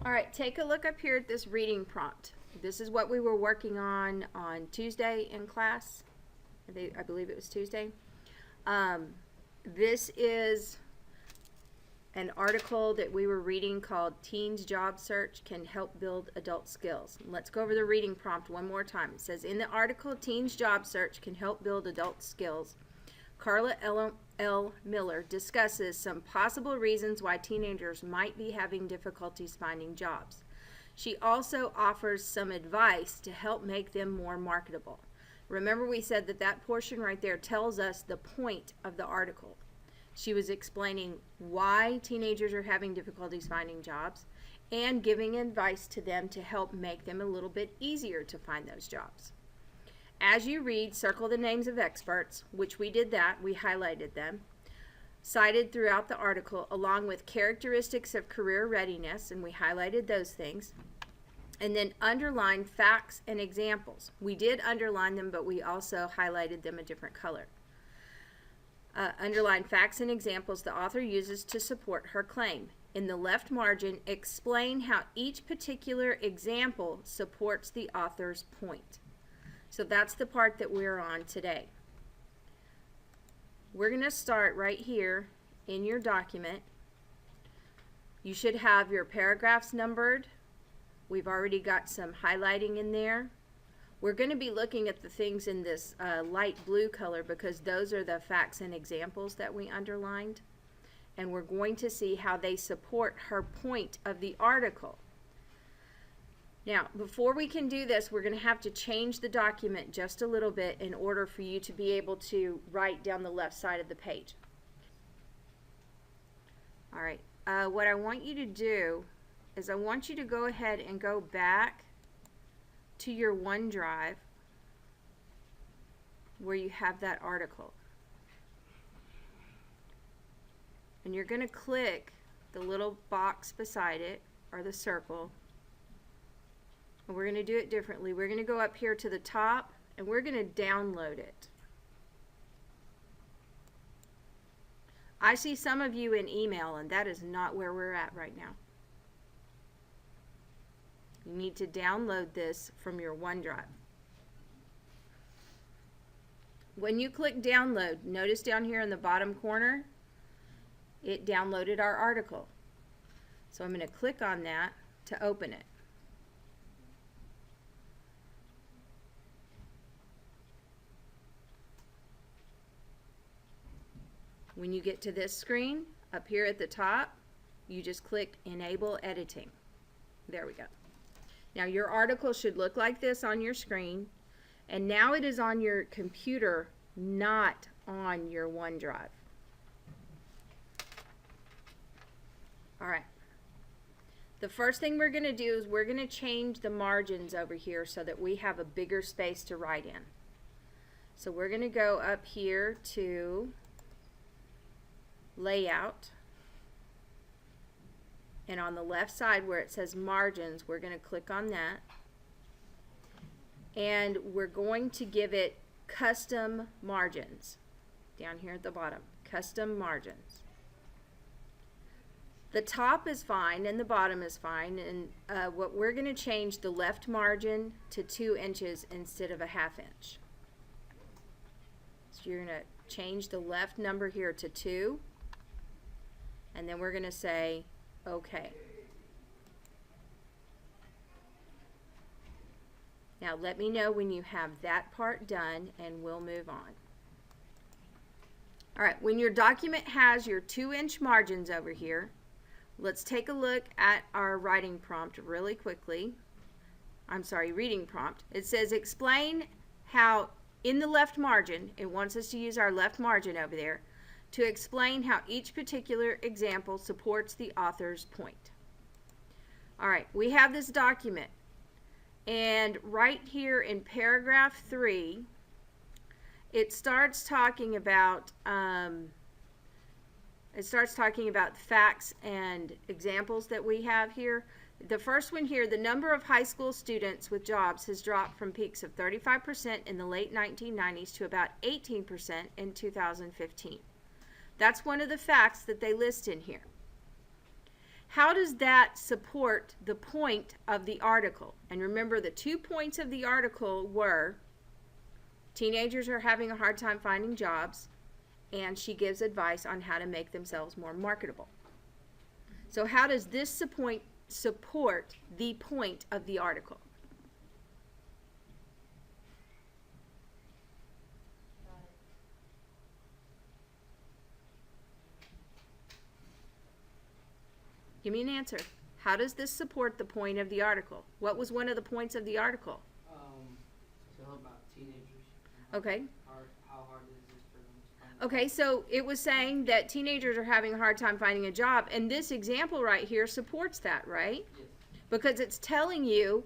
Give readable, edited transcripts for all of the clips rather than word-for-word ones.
All right, take a look up here at this reading prompt. This is what we were working on Tuesday in class. I believe it was Tuesday. This is an article that we were reading called Teens Job Search Can Help Build Adult Skills. Let's go over the reading prompt one more time. It says, in the article Teens Job Search Can Help Build Adult Skills, Carla L. Miller discusses some possible reasons why teenagers might be having difficulties finding jobs. She also offers some advice to help make them more marketable. Remember, we said that that portion right there tells us the point of the article. She was explaining why teenagers are having difficulties finding jobs and giving advice to them to help make them a little bit easier to find those jobs. As you read, circle the names of experts, which we did that, we highlighted them, cited throughout the article, along with characteristics of career readiness, and we highlighted those things, and then underline facts and examples. We did underline them, but we also highlighted them a different color. Underline facts and examples the author uses to support her claim. In the left margin, explain how each particular example supports the author's point. So that's the part that we're on today. We're going to start right here in your document. You should have your paragraphs numbered. We've already got some highlighting in there. We're going to be looking at the things in this light blue color because those are the facts and examples that we underlined. And we're going to see how they support her point of the article. Now, before we can do this, we're going to have to change the document just a little bit in order for you to be able to write down the left side of the page. All right, what I want you to do is I want you to go ahead and go back to your OneDrive where you have that article. And you're going to click the little box beside it, or the circle. And we're going to do it differently. We're going to go up here to the top and we're going to download it. I see some of you in email, and that is not where we're at right now. You need to download this from your OneDrive. When you click download, notice down here in the bottom corner, it downloaded our article. So I'm going to click on that to open it. When you get to this screen, up here at the top, you just click Enable Editing. There we go. Now your article should look like this on your screen, and now it is on your computer, not on your OneDrive. All right. The first thing we're going to do is we're going to change the margins over here so that we have a bigger space to write in. So we're going to go up here to Layout, and on the left side where it says Margins, we're going to click on that, and we're going to give it Custom Margins down here at the bottom. Custom Margins. The top is fine and the bottom is fine, and what we're going to change the left margin to 2 inches instead of a 1/2 inch. So you're going to change the left number here to 2, and then we're going to say OK. Now let me know when you have that part done and we'll move on. Alright, when your document has your 2-inch margins over here, let's take a look at our writing prompt really quickly. I'm sorry, reading prompt. It says explain how in the left margin, it wants us to use our left margin over there, to explain how each particular example supports the author's point. Alright, we have this document, and right here in paragraph 3, it starts talking about facts and examples that we have here. The first one here, the number of high school students with jobs has dropped from peaks of 35% in the late 1990s to about 18% in 2015. That's one of the facts that they list in here. How how does that support the point of the article? And remember, the 2 points of the article were teenagers are having a hard time finding jobs, and she gives advice on how to make themselves more marketable. So how does this support the point of the article? Give me an answer. How does this support the point of the article? What was one of the points of the article? To help out teenagers. Okay. How hard is this for them to find? Okay, so it was saying that teenagers are having a hard time finding a job, and this example right here supports that, right? Yes. Because it's telling you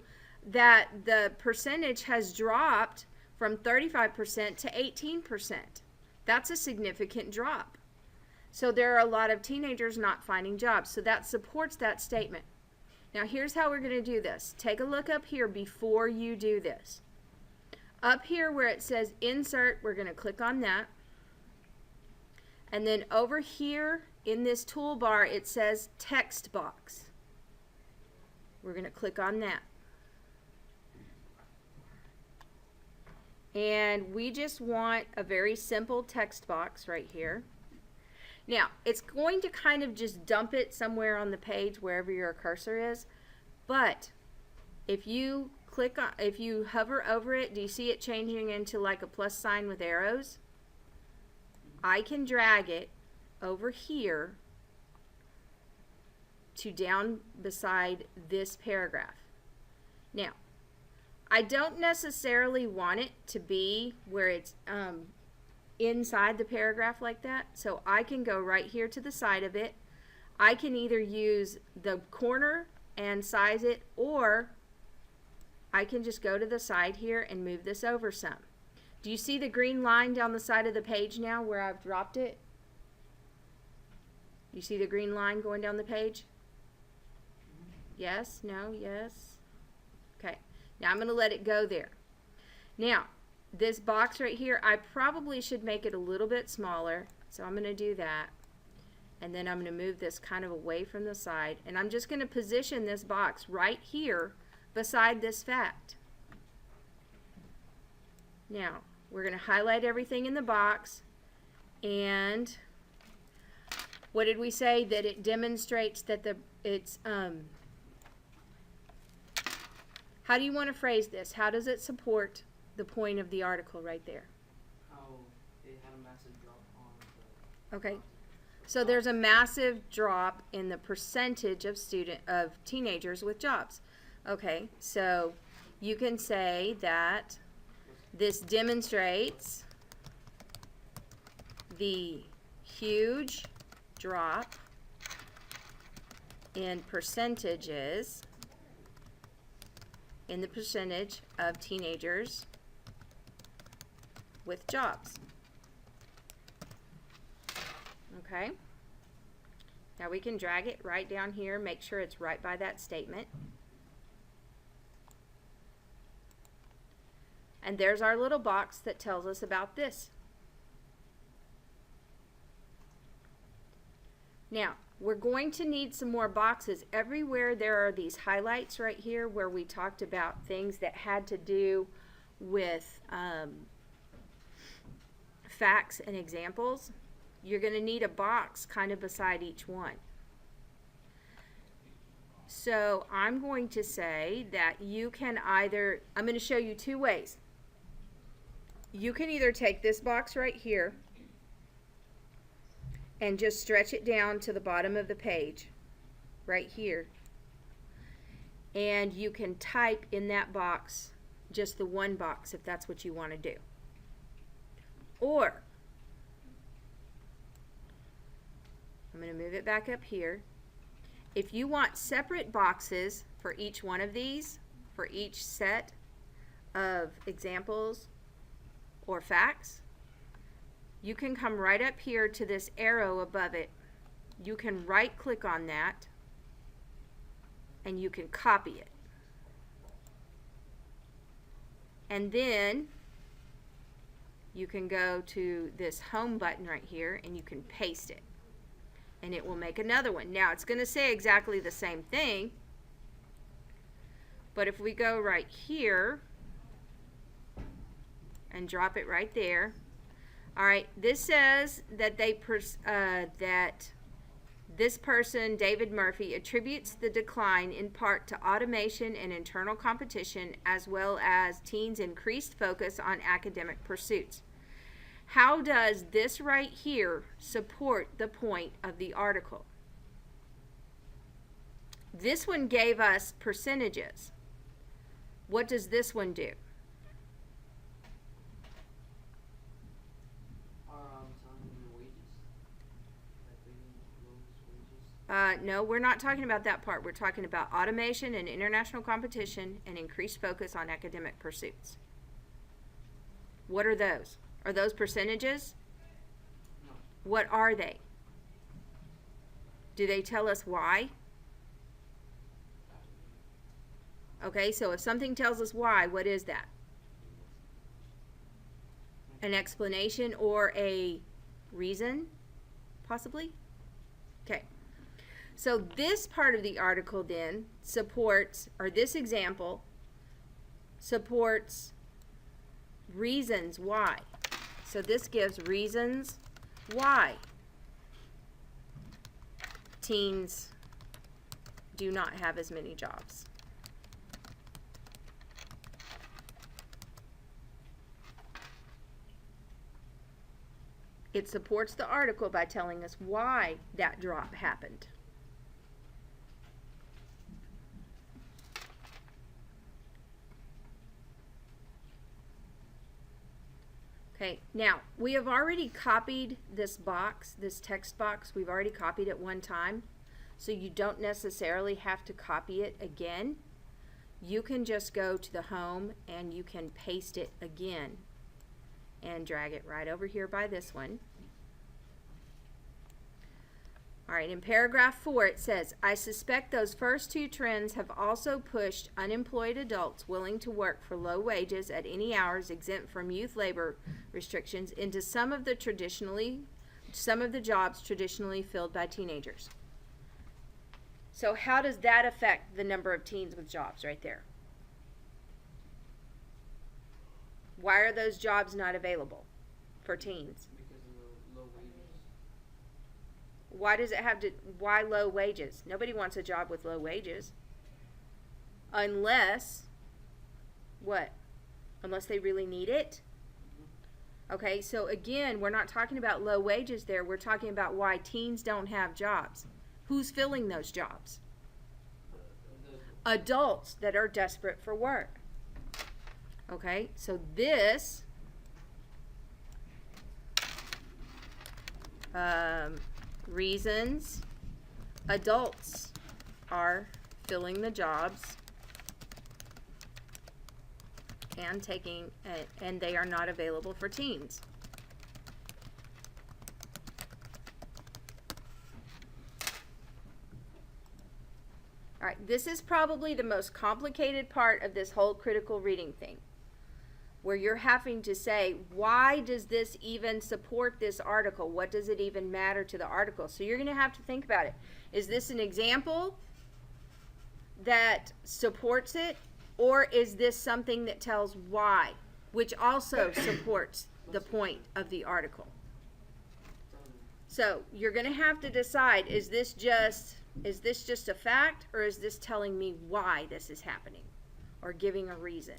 that the percentage has dropped from 35% to 18%. That's a significant drop. So there are a lot of teenagers not finding jobs. So that supports that statement. Now here's how we're going to do this. Take a look up here before you do this. Up here where it says insert, we're going to click on that. And then over here in this toolbar it says text box. We're going to click on that. And we just want a very simple text box right here. Now, it's going to kind of just dump it somewhere on the page wherever your cursor is, but if you hover over it, do you see it changing into like a plus sign with arrows? I can drag it over here to down beside this paragraph. Now, I don't necessarily want it to be where it's inside the paragraph like that, so I can go right here to the side of it. I can either use the corner and size it, or I can just go to the side here and move this over some. Do you see the green line down the side of the page now where I've dropped it? You see the green line going down the page? Yes? No? Yes? Okay. Now I'm going to let it go there. Now, this box right here, I probably should make it a little bit smaller, so I'm going to do that. And then I'm going to move this kind of away from the side, and I'm just going to position this box right here beside this fact. Now, we're going to highlight everything in the box, and what did we say? That it demonstrates that how do you want to phrase this? How does it support the point of the article right there? How it had a massive drop on the Okay. So there's a massive drop in the percentage of teenagers with jobs. Okay, so you can say that this demonstrates the huge drop in percentages in the percentage of teenagers with jobs. Okay. Now we can drag it right down here, make sure it's right by that statement. And there's our little box that tells us about this. Now, we're going to need some more boxes. Everywhere there are these highlights right here where we talked about things that had to do with facts and examples. You're going to need a box kind of beside each one. So I'm going to say that you can either, I'm going to show you two ways. You can either take this box right here and just stretch it down to the bottom of the page right here, and you can type in that box, just the one box, if that's what you want to do. Or I'm going to move it back up here. If you want separate boxes for each one of these, for each set of examples or facts, you can come right up here to this arrow above it. You can right click on that and you can copy it. And then you can go to this home button right here and you can paste it. and it will make another one. Now it's going to say exactly the same thing, but if we go right here and drop it right there, all right, this says that that this person, David Murphy, attributes the decline in part to automation and internal competition, as well as teens' increased focus on academic pursuits. How does this right here support the point of the article? This one gave us percentages. What does this one do? Telling the wages. Like they need lowest wages. No, we're not talking about that part. We're talking about automation and international competition and increased focus on academic pursuits. What are those? Are those percentages? No. What are they? Do they tell us why? Okay, so if something tells us why, what is that? An explanation or a reason, possibly? Okay. So this part of the article then supports, or this example supports reasons why. So this gives reasons why teens do not have as many jobs. It supports the article by telling us why that drop happened. Okay, now we have already copied this box, this text box. We've already copied it one time, so you don't necessarily have to copy it again. You can just go to the home and you can paste it again and drag it right over here by this one. All right, in paragraph 4 it says, I suspect those first two trends have also pushed unemployed adults willing to work for low wages at any hours exempt from youth labor restrictions into some of the jobs traditionally filled by teenagers. So how does that affect the number of teens with jobs right there? Why are those jobs not available for teens? Because of the low wages. Why does it have to, why low wages? Nobody wants a job with low wages. Unless, what? Unless they really need it? Okay, so again, we're not talking about low wages there. We're talking about why teens don't have jobs. Who's filling those jobs? Adults that are desperate for work. Okay, so this reasons adults are filling the jobs and taking and they are not available for teens. All right, this is probably the most complicated part of this whole critical reading thing, where you're having to say, why does this even support this article? What does it even matter to the article? So you're going to have to think about it. Is this an example that supports it, or is this something that tells why, which also supports the point of the article? So you're going to have to decide, is this just a fact, or is this telling me why this is happening, or giving a reason?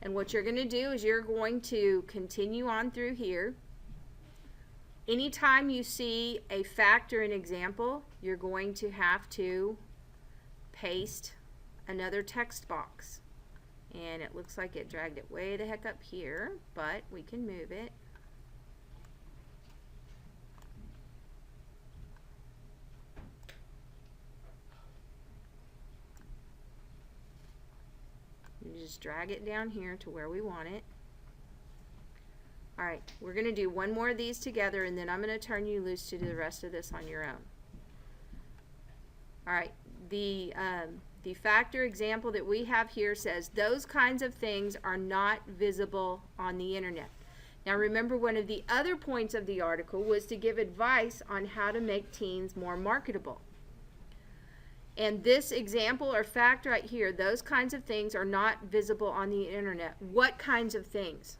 And what you're going to do is you're going to continue on through here. Anytime you see a fact or an example, you're going to have to paste another text box. And it looks like it dragged it way the heck up here, but we can move it. You just drag it down here to where we want it. Alright, we're going to do one more of these together, and then I'm going to turn you loose to do the rest of this on your own. Alright, the factor example that we have here says those kinds of things are not visible on the internet. Now remember, one of the other points of the article was to give advice on how to make teens more marketable. And this example or fact right here, those kinds of things are not visible on the internet. What kinds of things?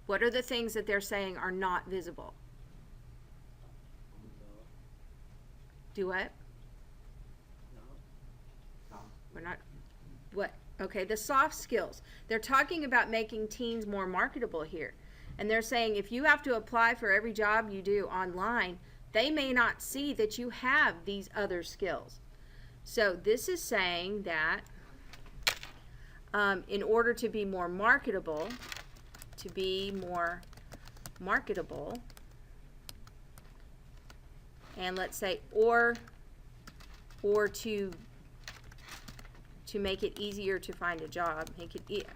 What are the things that they're saying are not visible? Do what? We're not. What? Okay, the soft skills. They're talking about making teens more marketable here. And they're saying if you have to apply for every job you do online, they may not see that you have these other skills. So this is saying that in order to be more marketable, and let's say or to make it easier to find a job,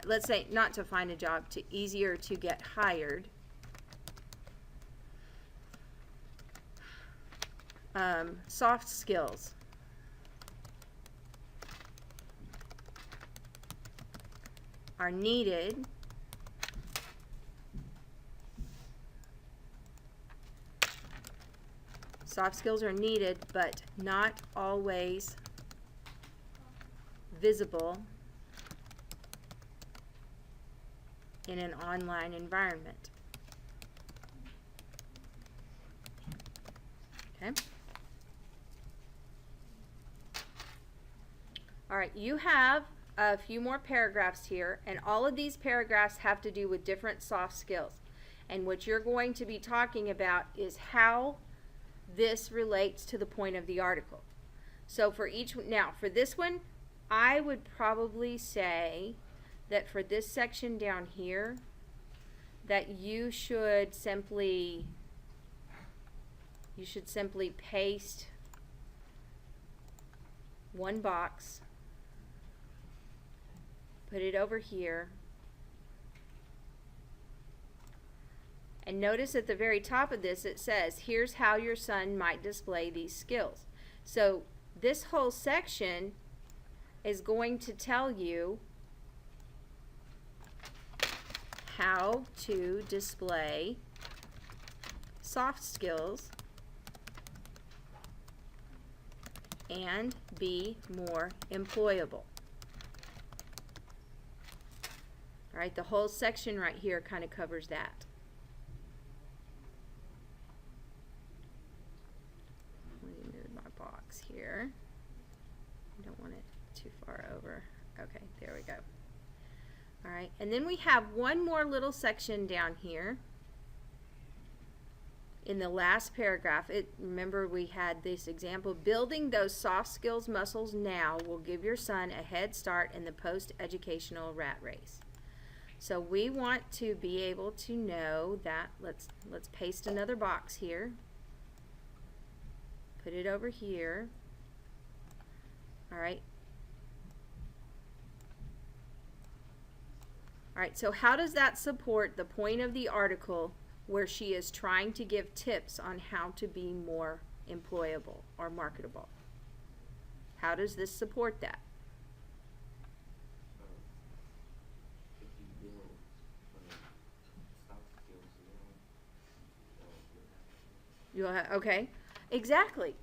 let's say not to find a job, to easier to get hired. Soft skills. Are needed soft skills are needed, but not always visible in an online environment. Okay? All right, you have a few more paragraphs here, and all of these paragraphs have to do with different soft skills. And what you're going to be talking about is how this relates to the point of the article. So for for this one, I would probably say that for this section down here, that you should simply paste one box, put it over here, and notice at the very top of this it says, here's how your son might display these skills. So this whole section is going to tell you how to display soft skills and be more employable. All right, the whole section right here kind of covers that. Let me move my box here. I don't want it too far over. Okay, there we go. All right, and then we have one more little section down here in the last paragraph. Remember we had this example, building those soft skills muscles now will give your son a head start in the post-educational rat race. So we want to be able to know that, let's paste another box here, put it over here. All right. All right, so how does that support the point of the article where she is trying to give tips on how to be more employable or marketable? How does this support that? Okay, exactly.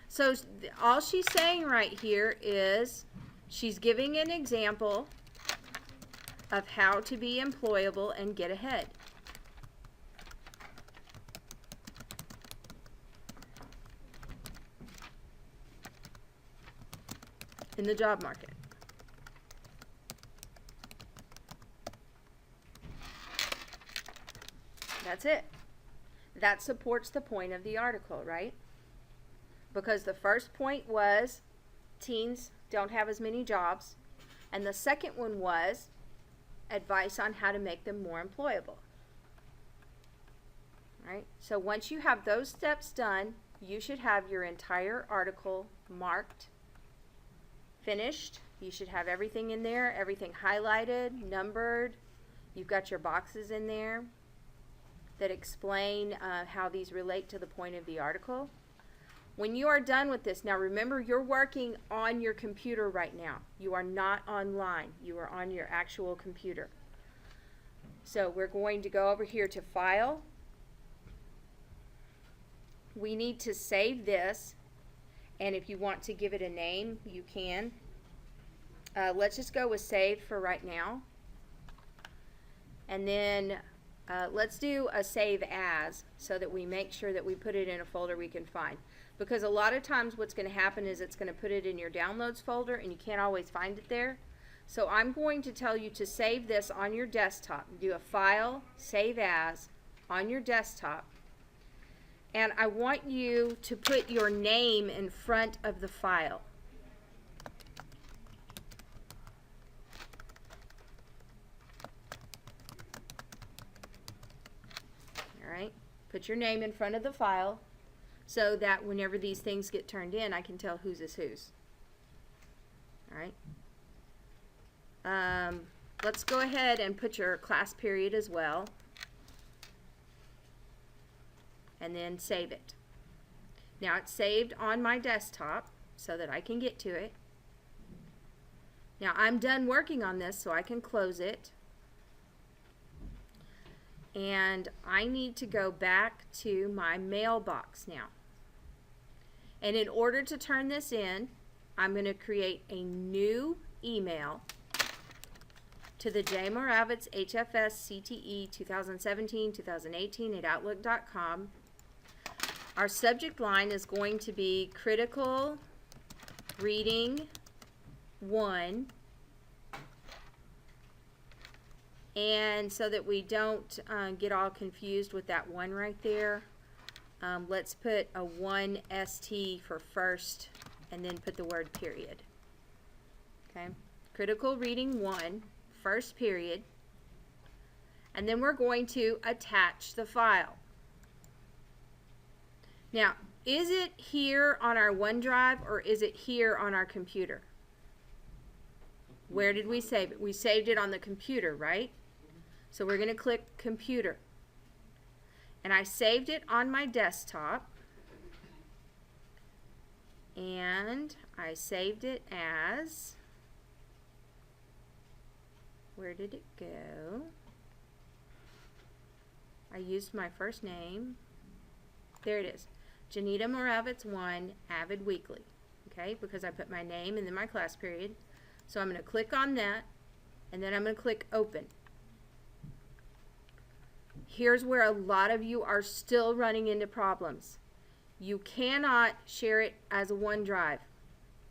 So all she's saying right here is she's giving an example of how to be employable and get ahead. In the job market. That's it. That supports the point of the article, right? Because the first point was teens don't have as many jobs, and the second one was advice on how to make them more employable. Right? So once you have those steps done, you should have your entire article marked, finished. You should have everything in there, everything highlighted, numbered. You've got your boxes in there that explain how these relate to the point of the article. When you are done with this, now remember you're working on your computer right now. You are not online. You are on your actual computer. So we're going to go over here to File. We need to save this, and if you want to give it a name, you can. Let's just go with Save for right now. And then let's do a Save As so that we make sure that we put it in a folder we can find. Because a lot of times what's going to happen is it's going to put it in your Downloads folder and you can't always find it there. So I'm going to tell you to save this on your desktop. Do a File, Save As on your desktop. And I want you to put your name in front of the file. Alright, put your name in front of the file so that whenever these things get turned in, I can tell whose is whose. Alright. Let's go ahead and put your class period as well. And then save it. Now it's saved on my desktop so that I can get to it. Now I'm done working on this, so I can close it. And I need to go back to my mailbox now. And in order to turn this in, I'm going to create a new email to the J. Moravitz HFS CTE 2017-2018 at Outlook.com. Our subject line is going to be Critical Reading 1. And so that we don't get all confused with that 1 right there, let's put a 1 ST for first and then put the word period. Okay, Critical Reading 1, first period. And then we're going to attach the file. Now, is it here on our OneDrive or is it here on our computer? Where did we save it? We saved it on the computer, right? So we're going to click Computer. And I saved it on my desktop. And I saved it as, where did it go? I used my first name. There it is. Janita Moravitz 1, Avid Weekly. Okay, because I put my name and then my class period. So I'm going to click on that, and then I'm going to click Open. Here's where a lot of you are still running into problems. You cannot share it as a OneDrive.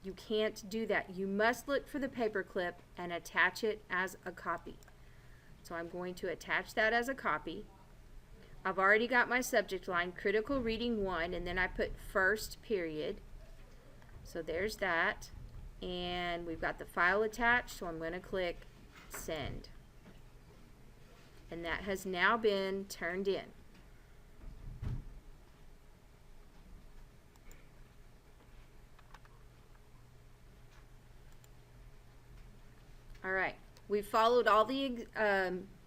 You can't do that. You must look for the paperclip and attach it as a copy. So I'm going to attach that as a copy. I've already got my subject line, Critical Reading 1, and then I put first period. So there's that. And we've got the file attached, so I'm going to click Send. And that has now been turned in. Alright, we've followed all the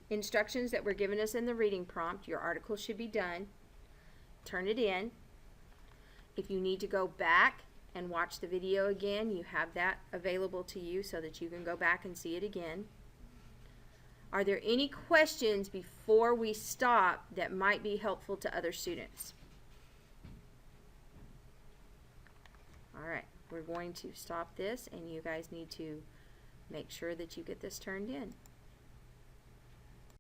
instructions that were given us in the reading prompt. Your article should be done. Turn it in. If you need to go back and watch the video again, you have that available to you so that you can go back and see it again. Are there any questions before we stop that might be helpful to other students? Alright, we're going to stop this, and you guys need to make sure that you get this turned in.